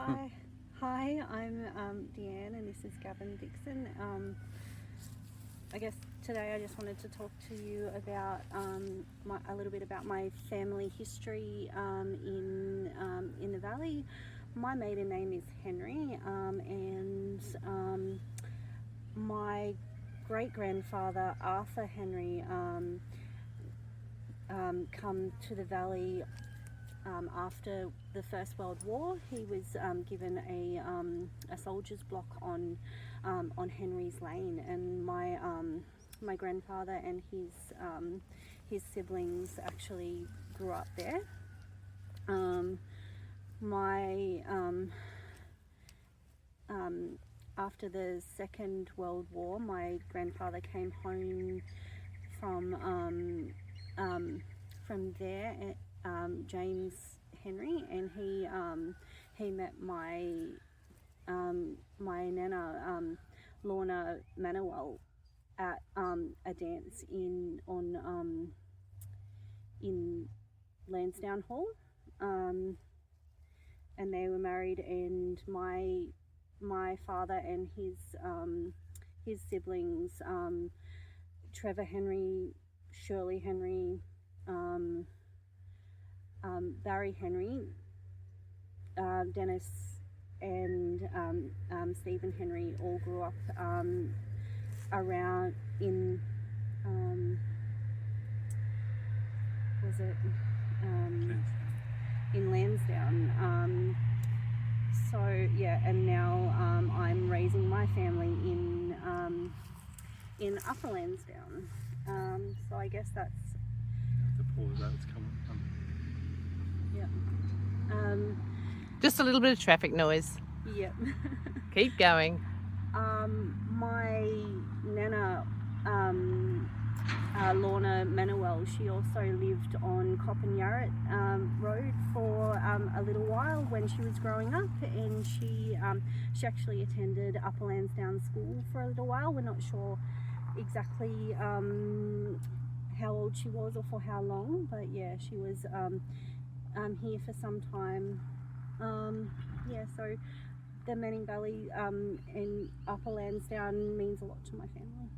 Hi, I'm Deanne, and this is Gavin Dixon. I guess today I just wanted to talk to you about a little bit about my family history in the valley. My maiden name is Henry, and my great grandfather Arthur Henry come to the valley after the First World War. He was given a soldier's block on Henry's Lane, and my grandfather and his siblings actually grew up there. My After the Second World War, my grandfather came home from there. James Henry, and he met my nana Lorna Manuel at a dance in Lansdowne Hall, and they were married. And my father and his siblings, Trevor Henry, Shirley Henry, Barry Henry, Dennis, and Stephen Henry all grew up around in was it in Lansdowne. So yeah, and now I'm raising my family in Upper Lansdowne. So I guess that's. The pause that it's coming. Yeah. Just a little bit of traffic noise. Yep. Keep going. My nana, Lorna Manuel, she also lived on Coppinyarrat Road for a little while when she was growing up, and she actually attended Upper Lansdowne School for a little while. We're not sure exactly how old she was or for how long, but yeah, she was here for some time. So the Manning Valley in Upper Lansdowne means a lot to my family.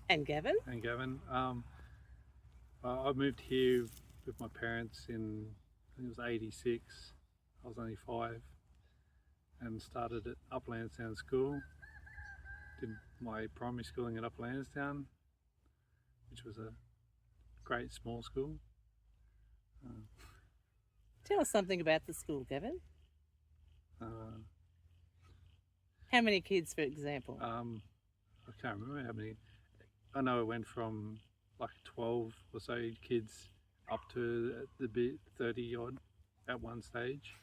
And Gavin? I moved here with my parents in, I think it was 86. I was only 5, and started at Upper Lansdowne School. Did my primary schooling at Upper Lansdowne, which was a great small school. Tell us something about the school, Gavin. How many kids, for example? I can't remember how many. I know it went from like 12 or so kids up to the 30 odd at one stage,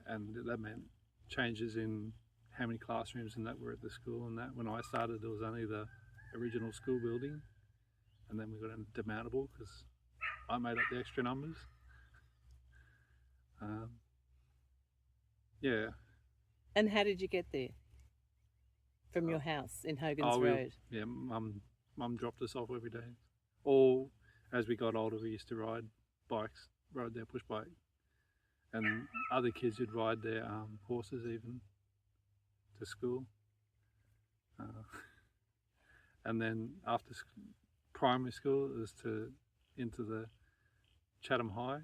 and that meant changes in how many classrooms and that were at the school. And that when I started, there was only the original school building, and then we got a demountable because I made up the extra numbers. Yeah. And how did you get there? From your house in Hogan's Road? Yeah, Mum dropped us off every day. Or as we got older, we used to ride bikes, ride their push bike. And other kids would ride their horses even to school. And then after primary school, it was into the Chatham High,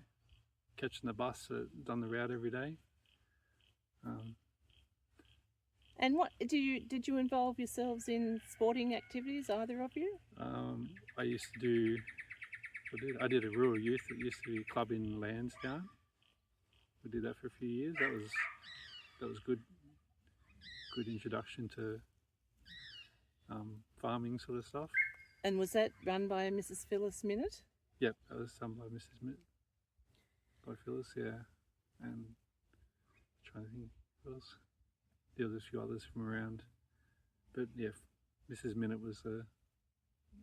catching the bus that done the route every day. And what did you involve yourselves in sporting activities, either of you? I used to do. I did a rural youth. It used to be a club in Lansdowne. We did that for a few years. That was good introduction to farming sort of stuff. And was that run by Mrs. Phyllis Minnett? Yep, that was done by Mrs. Minnett. By Phyllis, yeah. And I'm trying to think who else. There was a few others from around, but yeah, Mrs. Minnett was the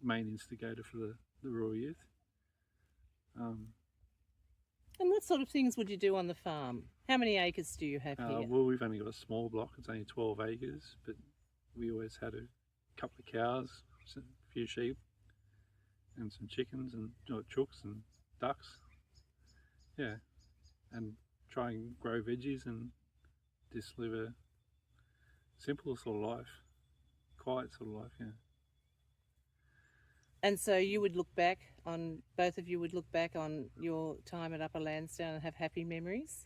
main instigator for the rural youth. And what sort of things would you do on the farm? How many acres do you have here? Well, we've only got a small block. It's only 12 acres, but we always had a couple of cows, a few sheep, and some chickens and chooks and ducks. Yeah, and try and grow veggies and just live a simple sort of life, quiet sort of life. Yeah. And so you would look back on, both of you would look back on your time at Upper Lansdowne and have happy memories?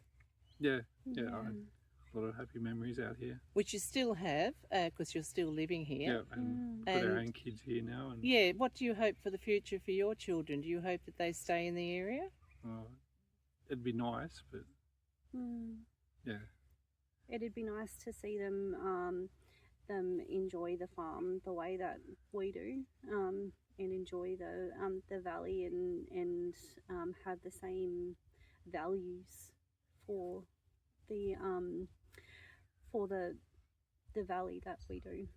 Yeah. I have a lot of happy memories out here. Which you still have, because you're still living here. Yeah, and got our own kids here now. And yeah, what do you hope for the future for your children? Do you hope that they stay in the area? it'd be nice, but yeah. It'd be nice to see them enjoy the farm the way that we do, and enjoy the valley and have the same values for the valley that we do.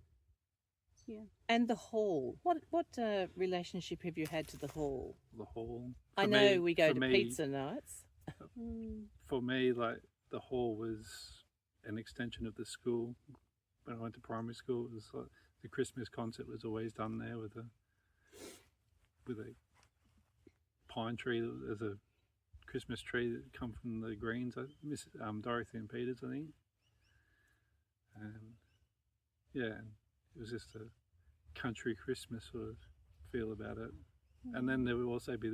Yeah. And the hall. What relationship have you had to the hall? The hall. I know we go to pizza nights. For me, like, the hall was an extension of the school. When I went to primary school, it was like the Christmas concert was always done there with a pine tree. There's a Christmas tree that come from the Greens, Miss Dorothy and Peters, I think. And yeah, it was just a country Christmas sort of feel about it. And then there would also be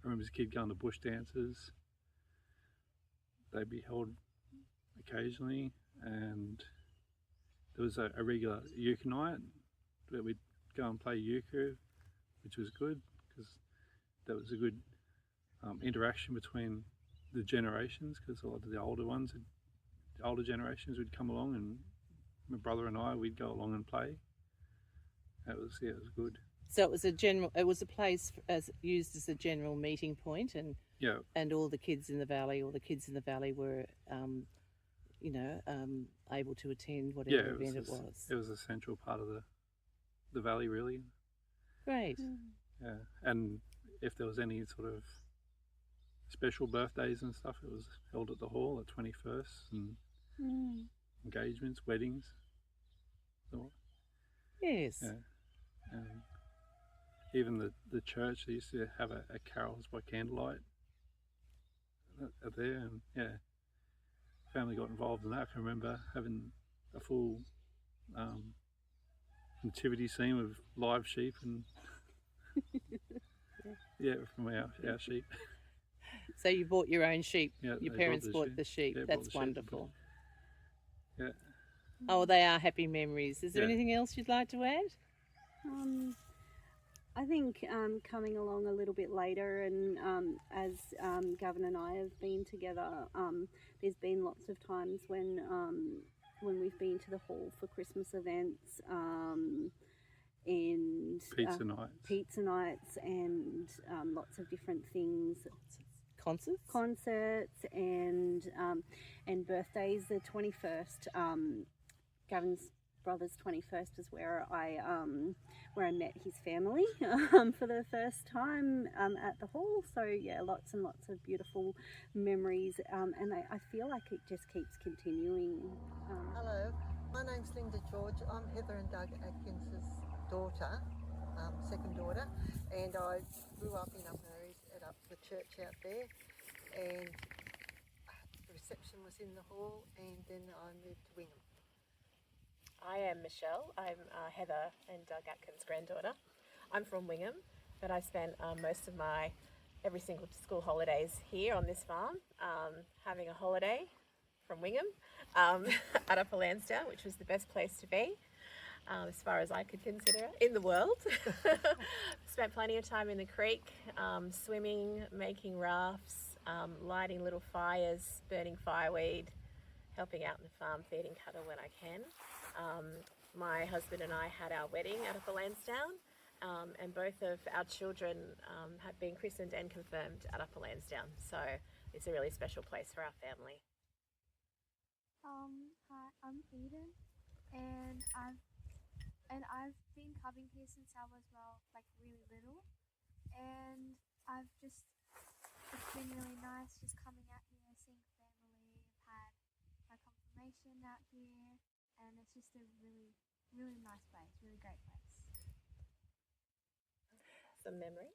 I remember as a kid going to bush dances. They'd be held occasionally, and there was a regular euchre night where we'd go and play euchre, which was good because that was a good interaction between the generations, because a lot of the older generations would come along, and my brother and I, we'd go along and play. It was good. So it was a place used as a general meeting point, and all the kids in the valley, were able to attend whatever event it was. It was a central part of the valley, really. Great. Yeah, and if there was any sort of special birthdays and stuff, it was held at the hall at 21st, and engagements, weddings. So, yes. Yeah. Even the church, they used to have a carols by candlelight there, and yeah, family got involved in that. I can remember having a full nativity scene with live sheep and from our sheep. So you bought your own sheep. Yeah, your parents bought the sheep. Yeah, that's wonderful. Yeah. Oh, they are happy memories. Is there anything else you'd like to add? I think coming along a little bit later, and as Gavin and I have been together, there's been lots of times when we've been to the hall for Christmas events, and pizza nights, and lots of different things. Concerts and birthdays. The 21st, Gavin's brother's 21st is where I met his family for the first time at the hall. So yeah, lots and lots of beautiful memories, and I feel like it just keeps continuing. Hello, my name's Linda George. I'm Heather and Doug Atkins' daughter, second daughter, and I grew up in Upper at the church out there, and the reception was in the hall, and then I moved to Wingham. I am Michelle. I'm Heather and Doug Atkins' granddaughter. I'm from Wingham, but I spent most of my every single school holidays here on this farm, having a holiday from Wingham at Upper Lansdowne, which was the best place to be, as far as I could consider it, in the world. Spent plenty of time in the creek, swimming, making rafts, lighting little fires, burning fireweed, helping out in the farm, feeding cattle when I can. My husband and I had our wedding at Upper Lansdowne, and both of our children have been christened and confirmed at Upper Lansdowne, so it's a really special place for our family. Hi, I'm Eden, and I've been coming here since I was really little, and it's been really nice just coming out here, seeing family. I've had my confirmation out here, and it's just a really, really nice place, really great place. Some memory?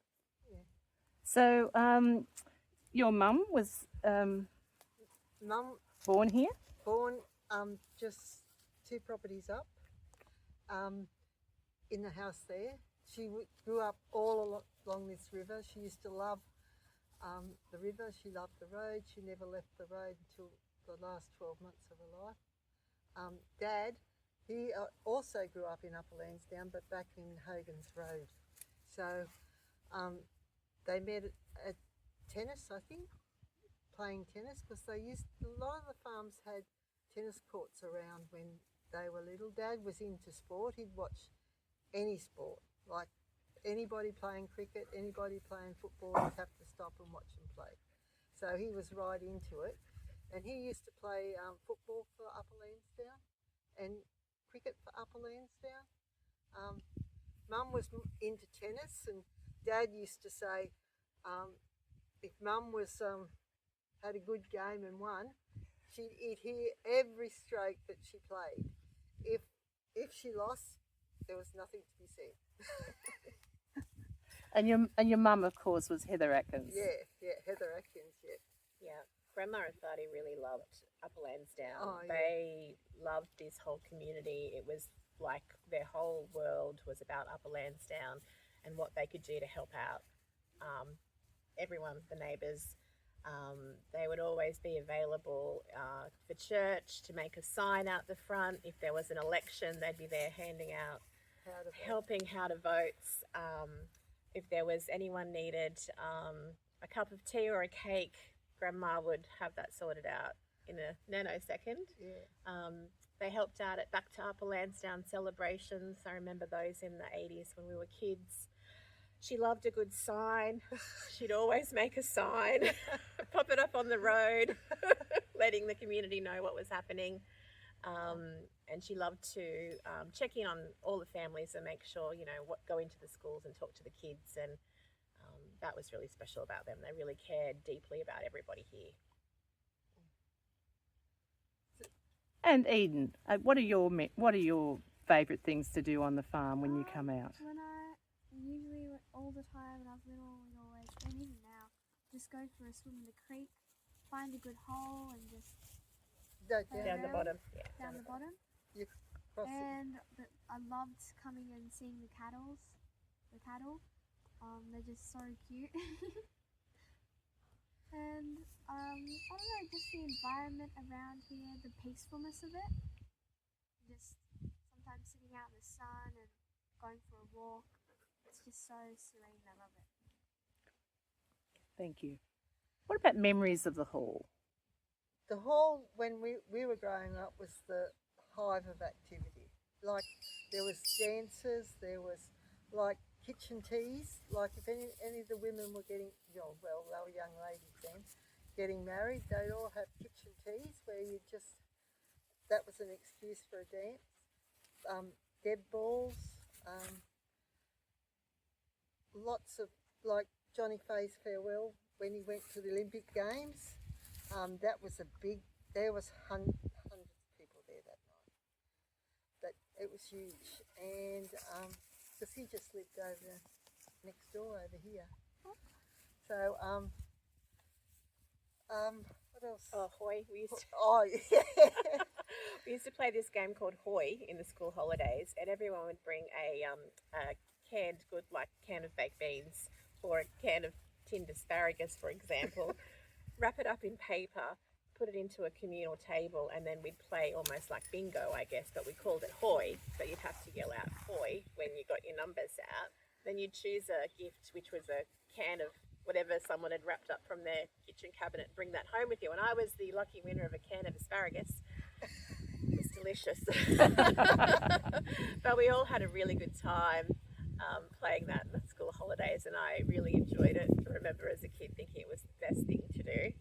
So your mum was Mum Born here? born just 2 properties up in the house there. She grew up all along this river. She used to love the river. She loved the road. She never left the road until the last 12 months of her life. Dad, he also grew up in Upper Lansdowne, but back in Hogan's Road. So they met at tennis, I think, playing tennis, because a lot of the farms had tennis courts around when they were little. Dad was into sport. He'd watch any sport, like anybody playing cricket, anybody playing football, he'd have to stop and watch them play. So he was right into it. And he used to play football for Upper Lansdowne and cricket for Upper Lansdowne. Mum was into tennis, and Dad used to say if Mum was had a good game and won, he'd hear every stroke that she played. If she lost, there was nothing to be said. And your mum, of course, was Heather Atkins. Yeah, Heather Atkins, Yeah, Grandma and Thadi really loved Upper Lansdowne. Oh, yeah. They loved this whole community. It was like their whole world was about Upper Lansdowne and what they could do to help out everyone, the neighbours. They would always be available for church to make a sign out the front. If there was an election, they'd be there handing out, helping how to vote. If there was anyone needed a cup of tea or a cake, Grandma would have that sorted out in a nanosecond. Yeah. They helped out at Back to Upper Lansdowne celebrations. I remember those in the 80s when we were kids. She loved a good sign. She'd always make a sign, pop it up on the road, letting the community know what was happening. And she loved to check in on all the families and make sure, go into the schools and talk to the kids. And that was really special about them. They really cared deeply about everybody here. And Eden, what are your favourite things to do on the farm when you come out? Usually all the time when I was little, we'd always, and even now, just go for a swim in the creek, find a good hole and just Down the bottom. Yeah. down the bottom. You cross it. And I loved coming and seeing the cattle. They're just so cute. And I don't know, just the environment around here, the peacefulness of it. Just sometimes sitting out in the sun and going for a walk. It's just so serene. I love it. Thank you. What about memories of the hall? The hall, when we were growing up, was the hive of activity. Like, there was dances, there was like kitchen teas. Like, if any of the women were getting, they were young ladies then, getting married, they'd all have kitchen teas where that was an excuse for a dance. Deb balls, lots of, like Johnny Fay's farewell when he went to the Olympic Games. That was there was hundreds of people there that night. It was huge. And because he just lived over next door over here. So, what else? Oh, Hoy. Yeah. We used to play this game called Hoy in the school holidays, and everyone would bring a can of baked beans or a can of tinned asparagus, for example, wrap it up in paper, put it into a communal table, and then we'd play almost like bingo, I guess, but we called it Hoy, but you'd have to yell out Hoy when you got your numbers out. Then you'd choose a gift, which was a can of whatever someone had wrapped up from their kitchen cabinet, and bring that home with you. And I was the lucky winner of a can of asparagus. It was delicious. But we all had a really good time playing that in the school holidays, and I really enjoyed it. I remember as a kid thinking it was the best thing to do.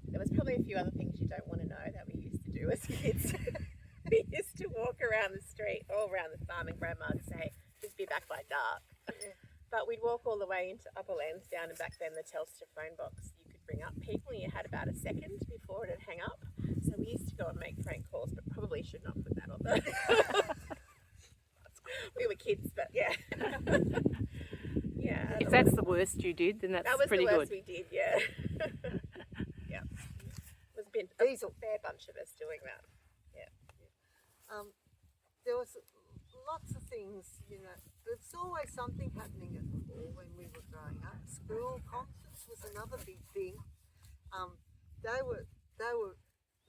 There was probably a few other things you don't want to know that we used to do as kids. We used to walk around the street, all around the farm, and Grandma would say, just be back by dark. But we'd walk all the way into Upper Lansdowne, and back then the Telstra phone box, you could bring up people and you had about a second before it'd hang up. So we used to go and make prank calls, but probably should not put that on there. We were kids, but yeah. Yeah. If that's the worst you did, then that's that was pretty the worst good. we did, yeah. Yeah. He's a fair bunch of us doing that. Yeah. There was lots of things, you know. There's always something happening at the hall when we were growing up. School concerts was another big thing. They were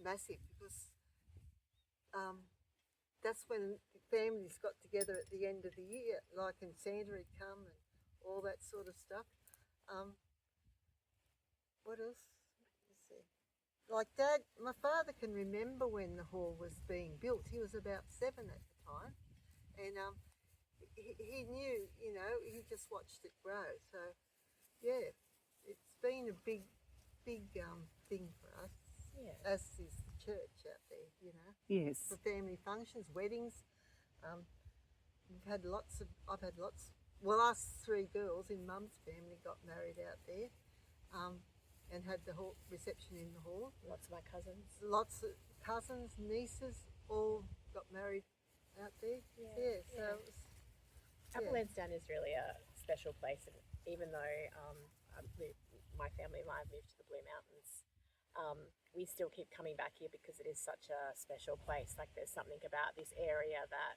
massive because that's when families got together at the end of the year, like in centenary come and all that sort of stuff. What else? Let's see. Like Dad, my father can remember when the hall was being built. He was about 7 at the time, and he knew, you know, he just watched it grow. So, yeah, it's been a big thing for us. Yeah. As is the church out there, you know. Yes. For family functions, weddings. I've had lots. Well, us 3 girls in Mum's family got married out there. And had the whole reception in the hall. Lots of my cousins. Lots of cousins, nieces, all got married out there. Yeah, so it was, Upper Lansdowne is really a special place, and even though my family and I moved to the Blue Mountains, we still keep coming back here because it is such a special place. Like there's something about this area that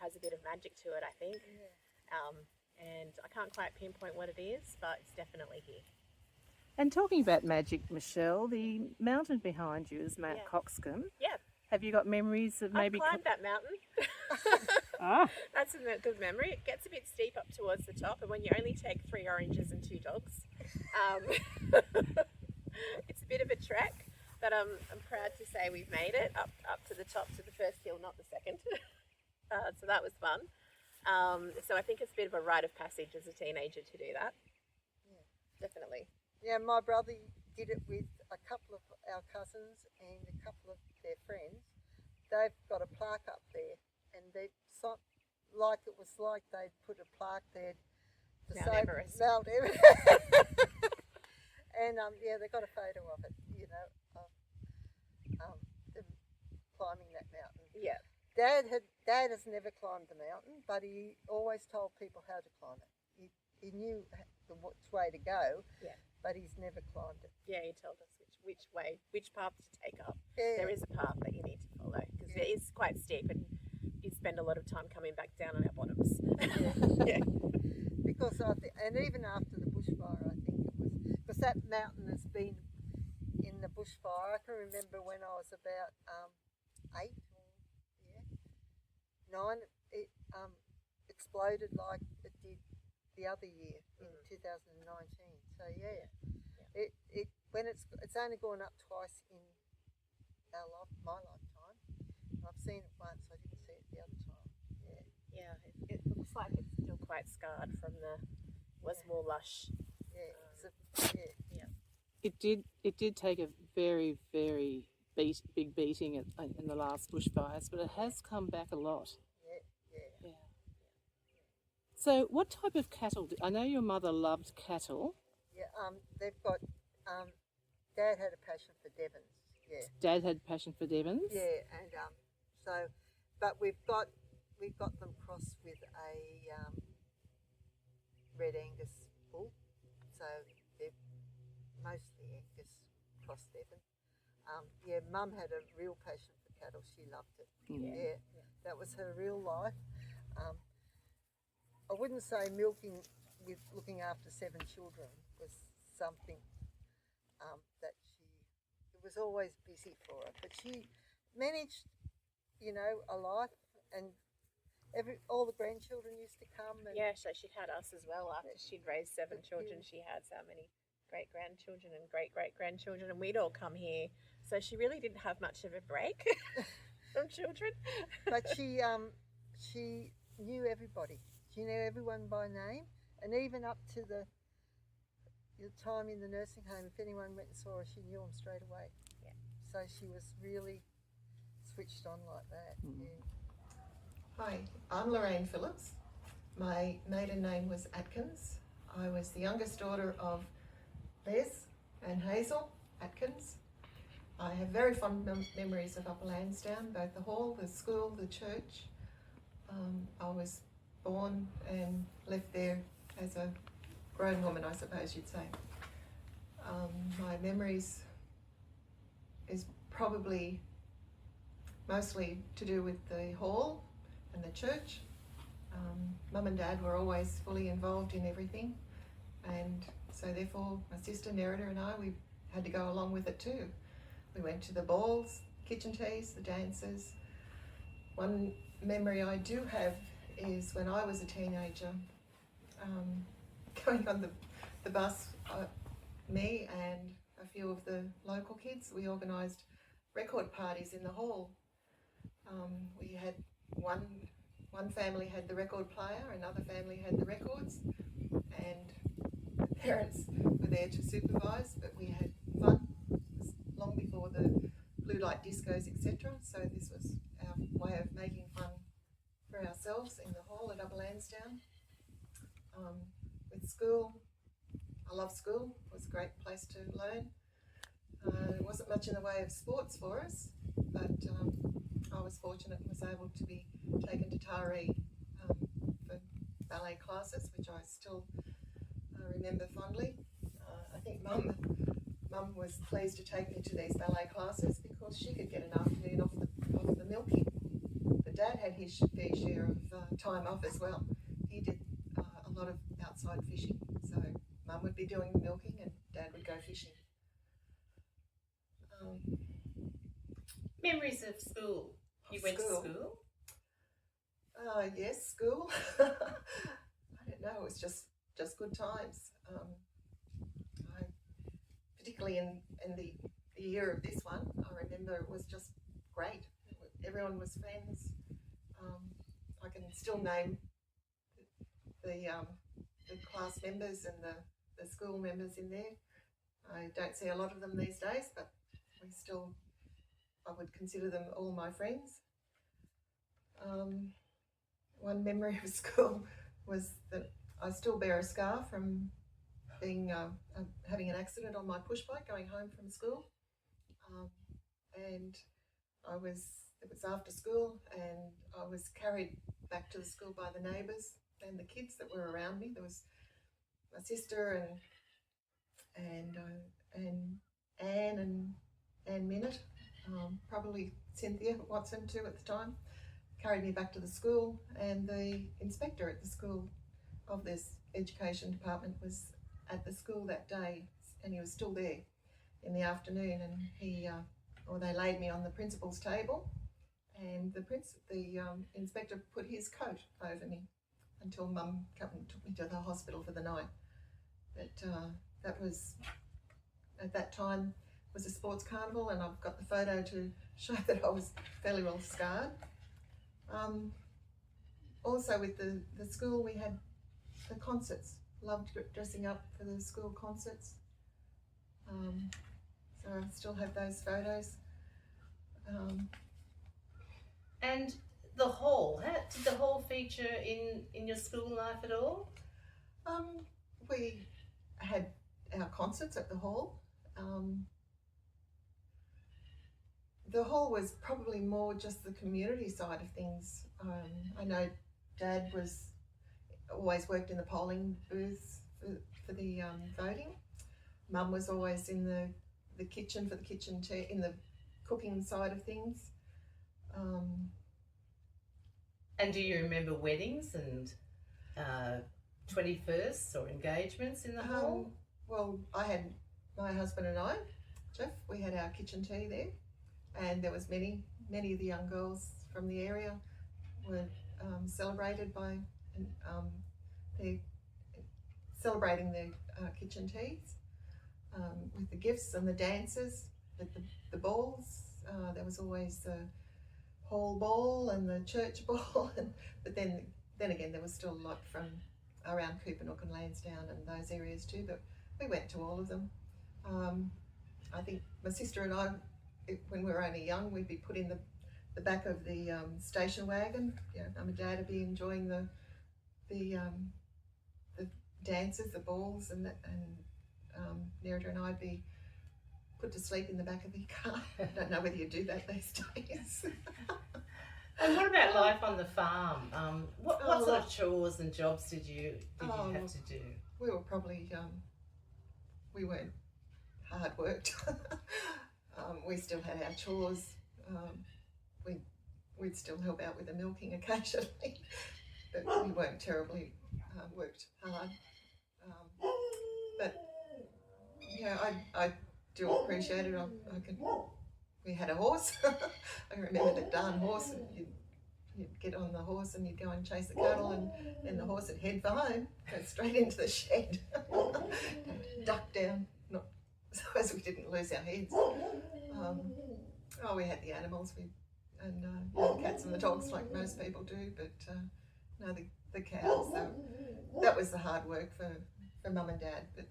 has a bit of magic to it, I think. Yeah. And I can't quite pinpoint what it is, but it's definitely here. And talking about magic, Michelle, the mountain behind you is Mount Coxcomb. Yeah. Have you got memories of maybe... I've climbed that mountain. That's a good memory. It gets a bit steep up towards the top, and when you only take 3 oranges and 2 dogs, it's a bit of a trek, but I'm proud to say we've made it up to the top, to the first hill, not the second. So that was fun. So I think it's a bit of a rite of passage as a teenager to do that. Yeah, definitely. Yeah, my brother did it with a couple of our cousins and a couple of their friends. They've got a plaque up there, and they'd it was like they'd put a plaque there to Mount say Everest. Mount Everest. And they got a photo of it, you know, of them climbing that mountain. Yeah. Dad has never climbed the mountain, but he always told people how to climb it. He knew which way to go. Yeah. But he's never climbed it. Yeah, he told us which path to take up. Yeah. There is a path that you need to follow because it is quite steep, and you spend a lot of time coming back down on our bottoms. Yeah. Because and even after the bushfire, I think it was, because that mountain has been in the bushfire. I can remember when I was about 8 or 9, it exploded like it did the other year in 2019. So it when it's only gone up twice in my lifetime. I've seen it once. I didn't see it the other time. Yeah. It looks like it's still quite scarred from was more lush. It did take a very, very big beating in the last bushfires, but it has come back a lot. Yeah. So what type of cattle? I know your mother loved cattle. Yeah, they've got, Dad had a passion for Devons, yeah. Dad had a passion for Devons? Yeah, and but we've got them crossed with a Red Angus bull, so they're mostly Angus cross Devon. Mum had a real passion for cattle. She loved it. Yeah. That was her real life. I wouldn't say milking with looking after 7 children was something that it was always busy for her, but she managed, you know, a life, and all the grandchildren used to come. And so she had us as well. After she'd raised 7 children, she had so many great-grandchildren and great-great-grandchildren, and we'd all come here. So she really didn't have much of a break from children. But she knew everybody. She knew everyone by name, and even up to the time in the nursing home, if anyone went and saw her, she knew them straight away. Yeah. So she was really switched on like that. Mm-hmm. Yeah. Hi, I'm Lorraine Phillips. My maiden name was Atkins. I was the youngest daughter of Les and Hazel Atkins. I have very fond memories of Upper Lansdowne, both the hall, the school, the church. I was born and left there as a grown woman, I suppose you'd say. My memories is probably mostly to do with the hall and the church. Mum and Dad were always fully involved in everything, and so therefore my sister Nerida and I, we had to go along with it too. We went to the balls, kitchen teas, the dances. One memory I do have is when I was a teenager, going on the bus, me and a few of the local kids, we organised record parties in the hall. We had one family had the record player, another family had the records, and the parents were there to supervise, but we had fun. It was long before the blue light discos, etc. So this was our way of making fun for ourselves in the hall at Upper Lansdowne. With school, I love school. It was a great place to learn. It wasn't much in the way of sports for us, but I was fortunate and was able to be taken to Taree for ballet classes, which I still remember fondly. I think Mum was pleased to take me to these ballet classes because she could get an afternoon off the milking. But Dad had his fair share of time off as well. He did a lot of outside fishing, so Mum would be doing the milking and Dad would go fishing. Memories of school. You went to school? Yes, school. I don't know, it was just good times. Particularly in the year of this one, I remember it was just great. Everyone was friends. I can still name the class members and the school members in there. I don't see a lot of them these days, but I would consider them all my friends. One memory of school was that I still bear a scar from being having an accident on my push bike going home from school, and it was after school, and I was carried back to the school by the neighbours and the kids that were around me. There was my sister and Anne and Minute, probably Cynthia Watson too at the time, carried me back to the school, and the inspector at the school of this education department was at the school that day, and he was still there in the afternoon, and they laid me on the principal's table, and the inspector put his coat over me until Mum came and took me to the hospital for the night. But that was, at that time, was a sports carnival, and I've got the photo to show that I was fairly well scarred. Also with the school, we had the concerts. Loved dressing up for the school concerts. So I still have those photos. And the hall, did the hall feature in your school life at all? We had our concerts at the hall. The hall was probably more just the community side of things. I know Dad was always worked in the polling booths for the voting. Mum was always in the kitchen for the kitchen tea, in the cooking side of things. And do you remember weddings and 21sts or engagements in the hall? Well, I had my husband and I, Jeff, we had our kitchen tea there, and there was many of the young girls from the area were celebrated by celebrating their kitchen teas with the gifts and the dances, with the balls. There was always the hall ball and the church ball, but then again there was still a lot from around Coopanook and Lansdowne and those areas too, but we went to all of them. I think my sister and I, when we were only young, we'd be put in the back of the station wagon. Mum and Dad would be enjoying the dances, the balls, and Nerida and I'd be put to sleep in the back of the car. I don't know whether you do that these days. And what about life on the farm? What sort of chores and jobs did you have to do? We were probably we weren't hard worked. we still had our chores. We'd still help out with the milking occasionally, but we weren't terribly worked hard. But yeah, I do appreciate it. We had a horse. I remember the darn horse. You'd get on the horse and you'd go and chase the cattle, and then the horse would head for home, go straight into the shed, duck down, not so as we didn't lose our heads. We had the animals, and the cats and the dogs like most people do, but no, the cows. So that was the hard work for Mum and Dad, but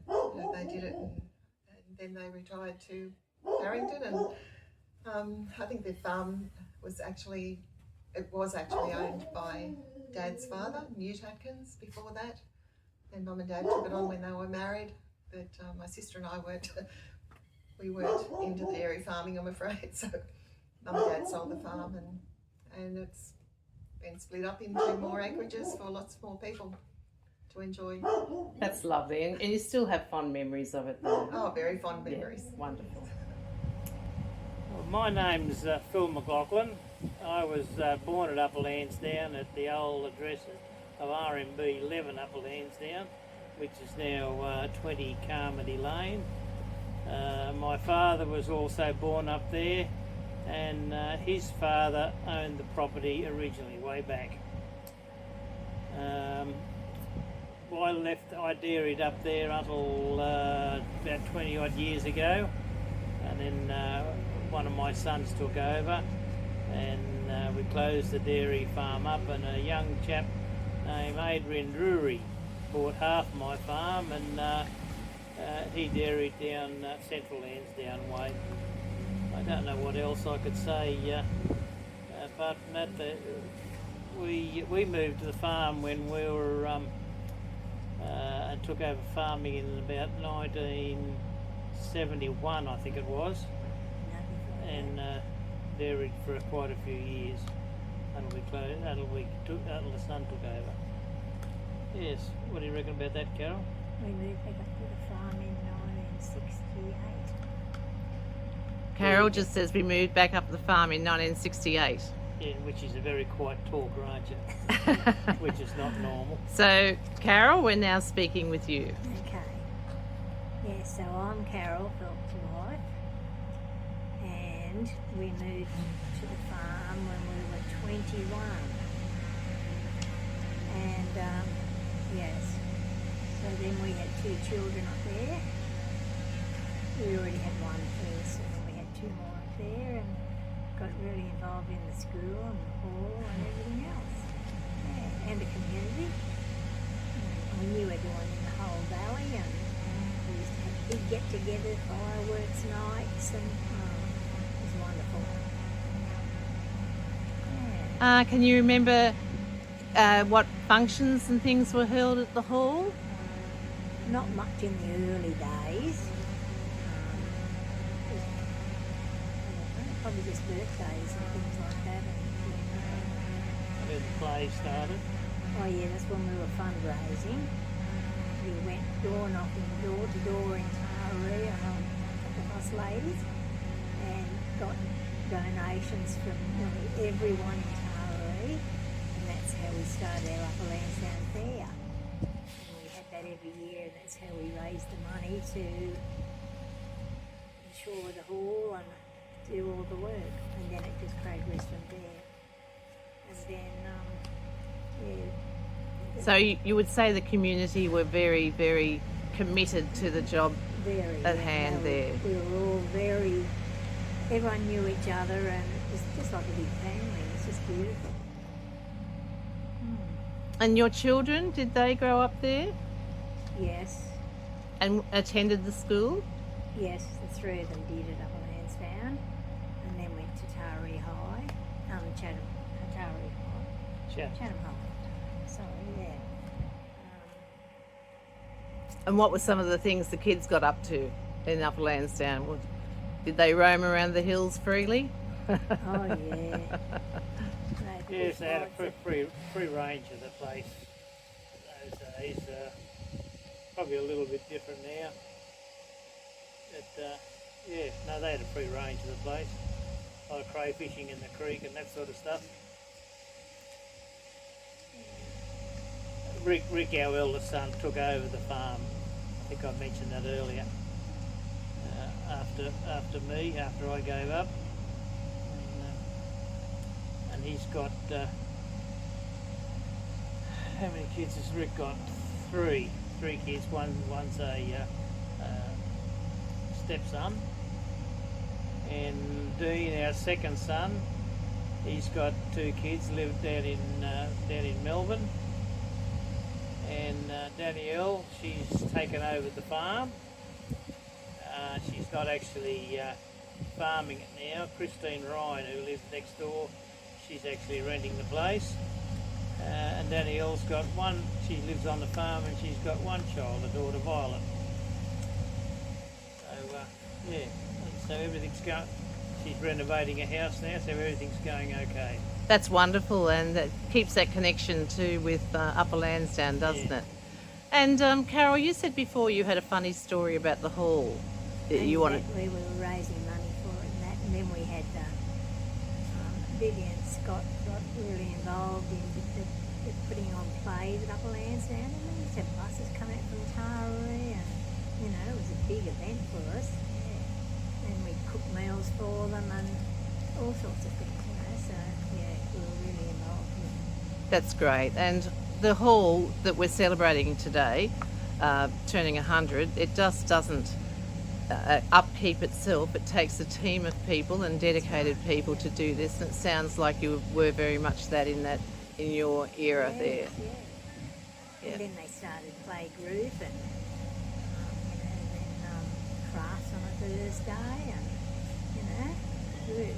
they did it, and then they retired to Harrington, and I think their farm was actually owned by Dad's father, Newt Atkins, before that. Then Mum and Dad took it on when they were married, but my sister and I weren't into the dairy farming, I'm afraid, so Mum and Dad sold the farm, and it's been split up into more acreages for lots more people to enjoy. That's lovely, and you still have fond memories of it though. Oh, very fond memories. Yeah, wonderful. Well, my name's Phil McLaughlin. I was born at Upper Lansdowne at the old address of RMB 11 Upper Lansdowne, which is now 20 Carmody Lane. My father was also born up there, and his father owned the property originally, way back. I dairied up there until about 20 odd years ago, and then one of my sons took over, and we closed the dairy farm up, and a young chap named Adrian Drury bought half my farm, and he dairied down Central Lansdowne way. I don't know what else I could say apart from that. We moved to the farm when we were and took over farming in about 1971, I think it was, and dairied for quite a few years until the son took over. Yes, what do you reckon about that, Carol? We moved back up to the farm in 1968. Carol just says we moved back up the farm in 1968. Yeah, which is a very quiet talker, aren't you? Which is not normal. So, Carol, we're now speaking with you. Okay. Yeah, so I'm Carol, Phil's wife, and we moved to the farm when we were 21. And, yes, so then we had 2 children up there. We already had one first, and then we had 2 more up there, and got really involved in the school and the hall and everything else. Yeah, and the community. We knew everyone in the whole valley, and we used to have big get-together fireworks nights, and it was wonderful. Yeah. Can you remember what functions and things were held at the hall? Not much in the early days. Probably just birthdays and things like that. When the play started. Oh yeah, that's when we were fundraising. We went door knocking, door to door in Taree, a couple of us ladies, and got donations from nearly everyone in Taree, and that's how we started our Upper Lansdowne Fair. And we had that every year, and that's how we raised the money to insure the hall and do all the work, and then it just progressed from there. And then, yeah. So you would say the community were very, very committed to the job at hand there. We were all everyone knew each other, and it was just like a big family. It's just beautiful. And your children, did they grow up there Yes, and attended the school? yes, the 3 of them did at Upper Lansdowne, and then went to Taree High, Chatham High. Sorry, yeah. And what were some of the things the kids got up to in Upper Lansdowne? Did they roam around the hills freely? Oh yeah. Yes, they had a free range of the place in those days. Probably a little bit different now. But Yeah, no, they had a free range of the place. A lot of crayfishing in the creek and that sort of stuff. Rick, our eldest son, took over the farm. I think I mentioned that earlier. After I gave up, and he's got how many kids has Rick got? Three kids. One's a stepson, and Dean, our second son, he's got 2 kids. Live down in Melbourne, and Danielle, she's taken over the farm. She's not actually farming it now. Christine Ryan, who lives next door, she's actually renting the place. And Danielle's got one, she lives on the farm and she's got one child, a daughter, Violet. So, yeah, so everything's going, she's renovating a house now, so everything's going okay. That's wonderful, and that keeps that connection too with Upper Lansdowne, doesn't it? And Carol, you said before you had a funny story about the hall that you wanted. We were raising money for it and that, and then we had Vivian Scott got really involved in the putting on plays at Upper Lansdowne, and we used to have buses come out from Taree, and you know, it was a big event for us. Yeah. And we cooked meals for them and all sorts of things, you know. So yeah, we were really involved. Yeah. That's great. And the hall that we're celebrating today, turning 100, it just doesn't upkeep itself. It takes a team of people and dedicated people to do this, and it sounds like you were very much that in your era there. Yeah. And then they started play group and then crafts on a Thursday, and you know,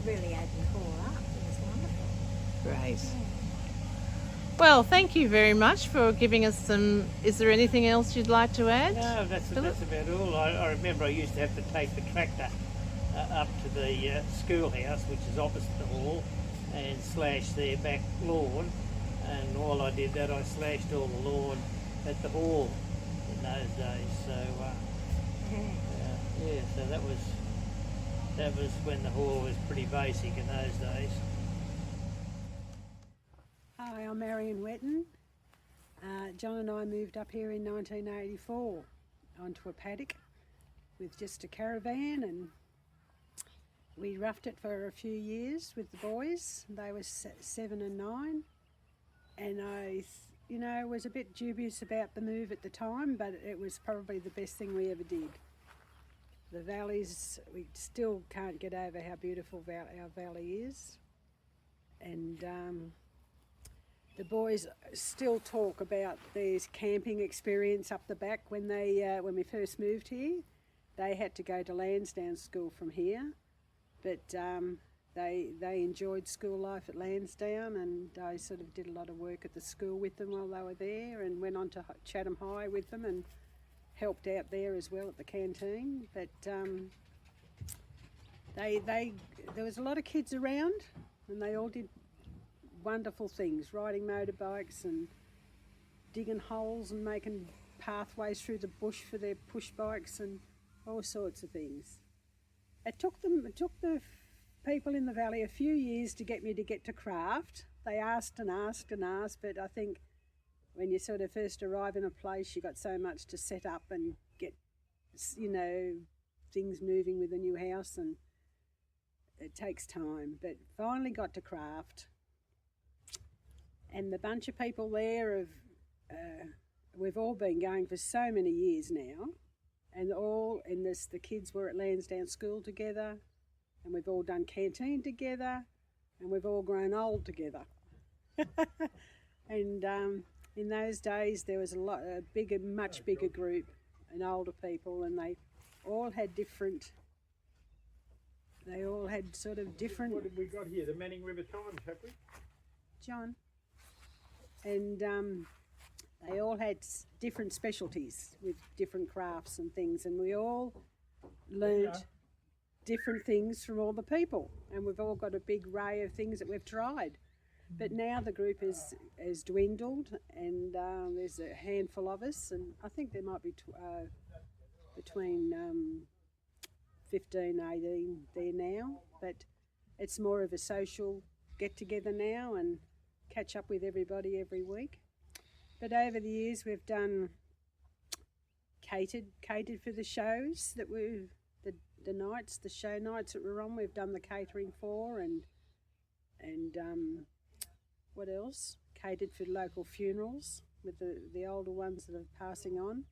really opened the hall up. It was wonderful. Great. Yeah. Well, thank you very much for giving us some. Is there anything else you'd like to add? No, that's about all. I remember I used to have to take the tractor up to the schoolhouse, which is opposite the hall, and slash their back lawn. And while I did that, I slashed all the lawn at the hall in those days. So yeah, so that was when the hall was pretty basic in those days. Hi, I'm Marion Wetton. John and I moved up here in 1984 onto a paddock with just a caravan, and we roughed it for a few years with the boys. They were 7 and 9, and I, you know, was a bit dubious about the move at the time, but it was probably the best thing we ever did. The valleys, we still can't get over how beautiful our valley is, and the boys still talk about their camping experience up the back when we first moved here. They had to go to Lansdowne School from here, but they enjoyed school life at Lansdowne, and I sort of did a lot of work at the school with them while they were there, and went on to Chatham High with them and helped out there as well at the canteen. But there was a lot of kids around, and they all did wonderful things, riding motorbikes and digging holes and making pathways through the bush for their push bikes and all sorts of things. It took the people in the valley a few years to get me to get to craft. They asked and asked and asked, but I think when you sort of first arrive in a place, you got so much to set up and get, you know, things moving with a new house, and it takes time. But finally got to craft. And the bunch of people there we've all been going for so many years now, and the kids were at Lansdowne School together, and we've all done canteen together, and we've all grown old together. And in those days there was much bigger group and older people, and they all had sort of different. What have we got here? The Manning River Times, have we? John. And they all had different specialties with different crafts and things, and we all learned different things from all the people, and we've all got a big array of things that we've tried. But now the group has dwindled, and there's a handful of us, and I think there might be between 15, 18 there now, but it's more of a social get-together now and catch up with everybody every week. But over the years we've done catered for the shows that we've, the show nights that we're on, we've done the catering for, and what else? Catered for local funerals with the older ones that are passing on.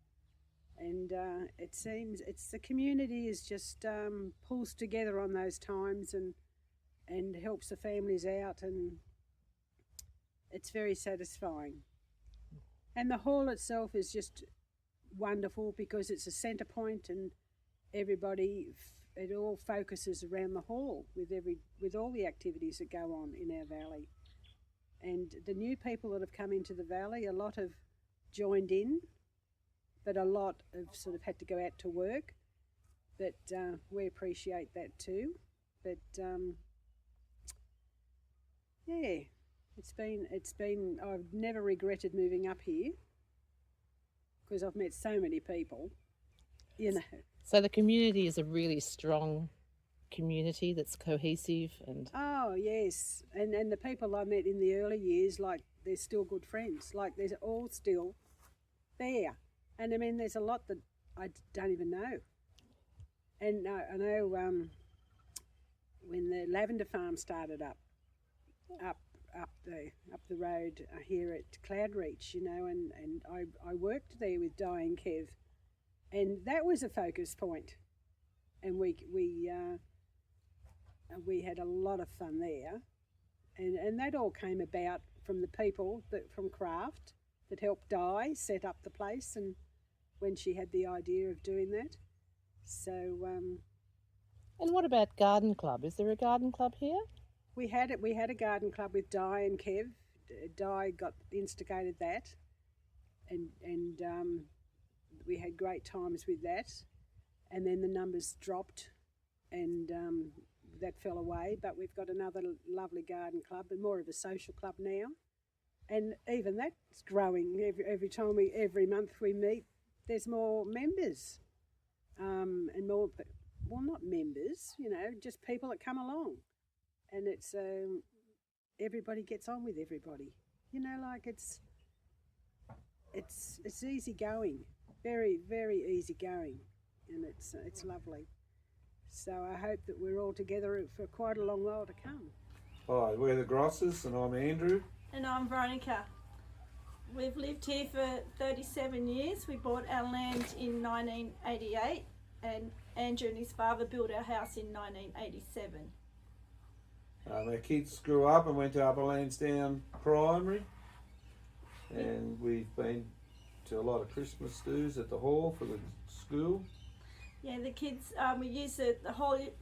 And it seems the community is just pulls together on those times and helps the families out, and it's very satisfying. And the hall itself is just wonderful because it's a centre point, and everybody, it all focuses around the hall with all the activities that go on in our valley. And the new people that have come into the valley, a lot have joined in, but a lot have sort of had to go out to work. But we appreciate that too. But yeah, it's been. I've never regretted moving up here because I've met so many people. You know. So the community is a really strong community that's cohesive and. Oh yes, and the people I met in the early years, like they're still good friends. Like they're all still there, and I mean there's a lot that I don't even know. And I know when the lavender farm started up the road here at Cloudreach, you know, and I worked there with Di and Kev, and that was a focus point, and we had a lot of fun there, and that all came about from the people from Craft that helped Di set up the place, and when she had the idea of doing that. So and what about garden club? Is there a garden club here? We had a garden club with Di and Kev. Di instigated that, and we had great times with that, and then the numbers dropped, and that fell away. But we've got another lovely garden club, and more of a social club now, and even that's growing. Every month we meet, there's more members, and more. Well, not members, you know, just people that come along, and it's everybody gets on with everybody. You know, like it's easy going, very, very easy going, and it's lovely. So I hope that we're all together for quite a long while to come. Hi, we're the Grosses, and I'm Andrew. And I'm Veronica. We've lived here for 37 years. We bought our land in 1988, and Andrew and his father built our house in 1987. Our kids grew up and went to Upper Lansdowne Primary, and we've been to a lot of Christmas do's at the hall for the school. Yeah, the kids, we use the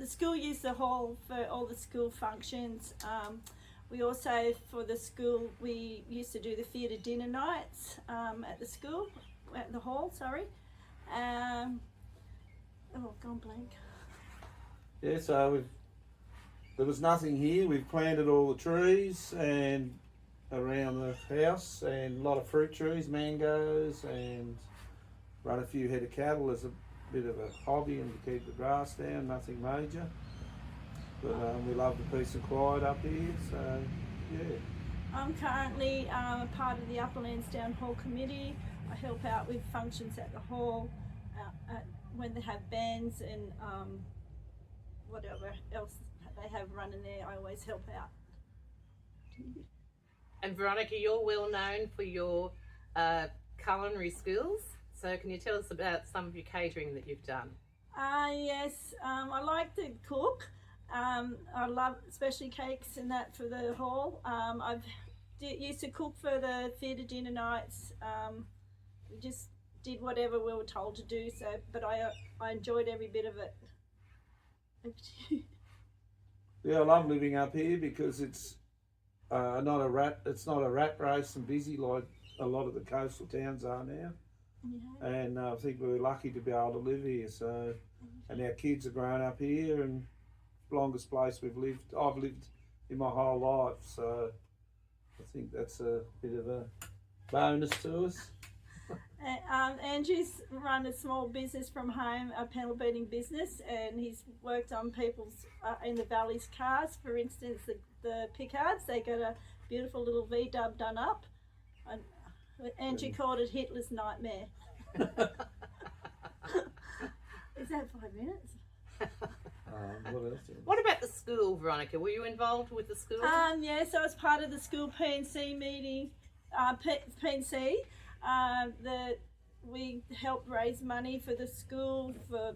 school used the hall for all the school functions. We also, for the school, we used to do the theatre dinner nights at the school, at the hall, sorry. Gone blank. Yeah, so there was nothing here. We've planted all the trees and around the house, and a lot of fruit trees, mangoes, and run a few head of cattle as a bit of a hobby and to keep the grass down, nothing major. But we love the peace and quiet up here, so yeah. I'm currently part of the Upper Lansdowne Hall Committee. I help out with functions at the hall, when they have bands and whatever else they have running there, I always help out. And Veronica, you're well known for your culinary skills. So can you tell us about some of your catering that you've done? Yes, I like to cook. I love especially cakes and that for the hall. I've used to cook for the theatre dinner nights. We just did whatever we were told to do. So, but I enjoyed every bit of it. Yeah, I love living up here because it's not a rat race and busy like a lot of the coastal towns are now. Yeah. And I think we're lucky to be able to live here. So, and our kids are growing up here, and longest place I've lived in my whole life. So I think that's a bit of a bonus to us. Andrew's run a small business from home, a panel beating business, and he's worked on people's in the valley's cars. For instance, the Pickards, they got a beautiful little V-dub done up. And Andrew called it Hitler's nightmare. Is that 5 minutes? What else? What about the school, Veronica? Were you involved with the school? Yes, I was part of the school PNC meeting. PNC. We helped raise money for the school for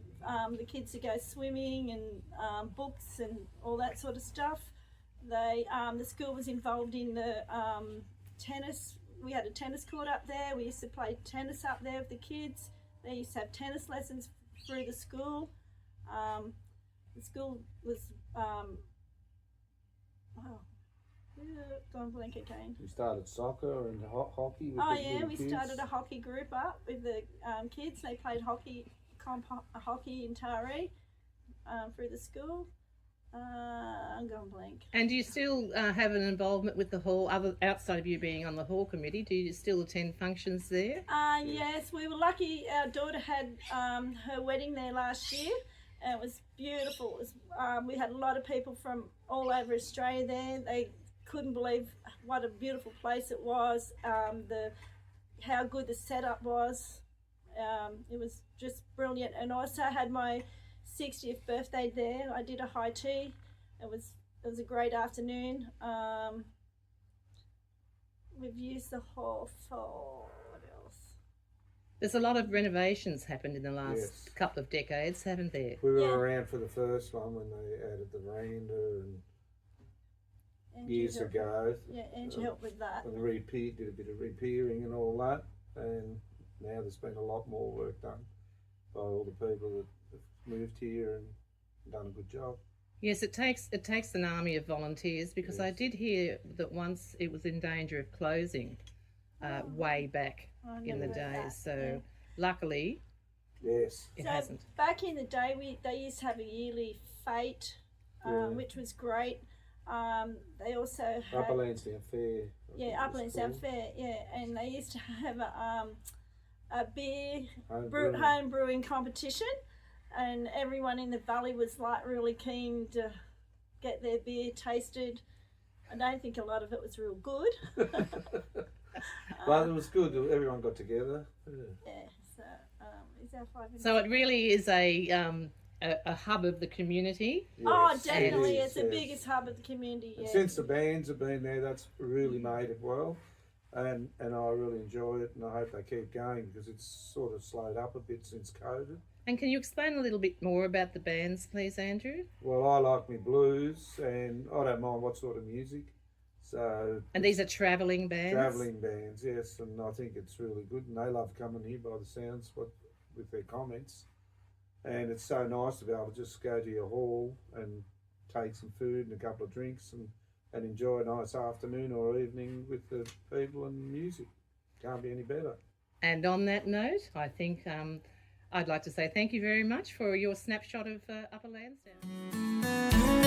the kids to go swimming and books and all that sort of stuff. The school was involved in the tennis. We had a tennis court up there. We used to play tennis up there with the kids. They used to have tennis lessons through the school. The school was gone blank again. We started soccer and hockey. With Oh the yeah, little we kids. started a hockey group up with the kids. They played hockey in Taree through the school. I'm going blank. And do you still have an involvement with the hall, outside of you being on the hall committee? Do you still attend functions there? Yes, we were lucky. Our daughter had her wedding there last year. And it was beautiful. It was, we had a lot of people from all over Australia there. They couldn't believe what a beautiful place it was. How good the setup was. It was just brilliant. And also I had my 60th birthday there. I did a high tea. It was a great afternoon. We've used the hall for what else? There's a lot of renovations happened in the last couple of decades, haven't there? We were around for the first one when they added the veranda and years ago. Yeah, Andrew helped with that. And did a bit of repairing and all that. And now there's been a lot more work done by all the people that have moved here and done a good job. Yes, it takes an army of volunteers, because I did hear that once it was in danger of closing way back in the days. So luckily, it hasn't. Back in the day, they used to have a yearly fete, which was great. They also had Upper Lansdowne Fair. Upper Lansdowne Fair, and they used to have a beer home brewing competition, and everyone in the valley was like really keen to get their beer tasted. I don't think a lot of it was real good. But it was good. Everyone got together. Yeah. So is that 5 minutes? So it really is a hub of the community. Yes, oh, definitely. it is, It's the biggest hub of the community. And Yeah. since the bands have been there, that's really made it well. And I really enjoy it, and I hope they keep going, because it's sort of slowed up a bit since COVID. And can you explain a little bit more about the bands, please, Andrew? Well, I like me blues, and I don't mind what sort of music. So. And these are travelling bands? Travelling bands, yes, and I think it's really good, and they love coming here by the sounds with their comments. And it's so nice to be able to just go to your hall and take some food and a couple of drinks and enjoy a nice afternoon or evening with the people and music. Can't be any better. And on that note, I think I'd like to say thank you very much for your snapshot of Upper Lansdowne.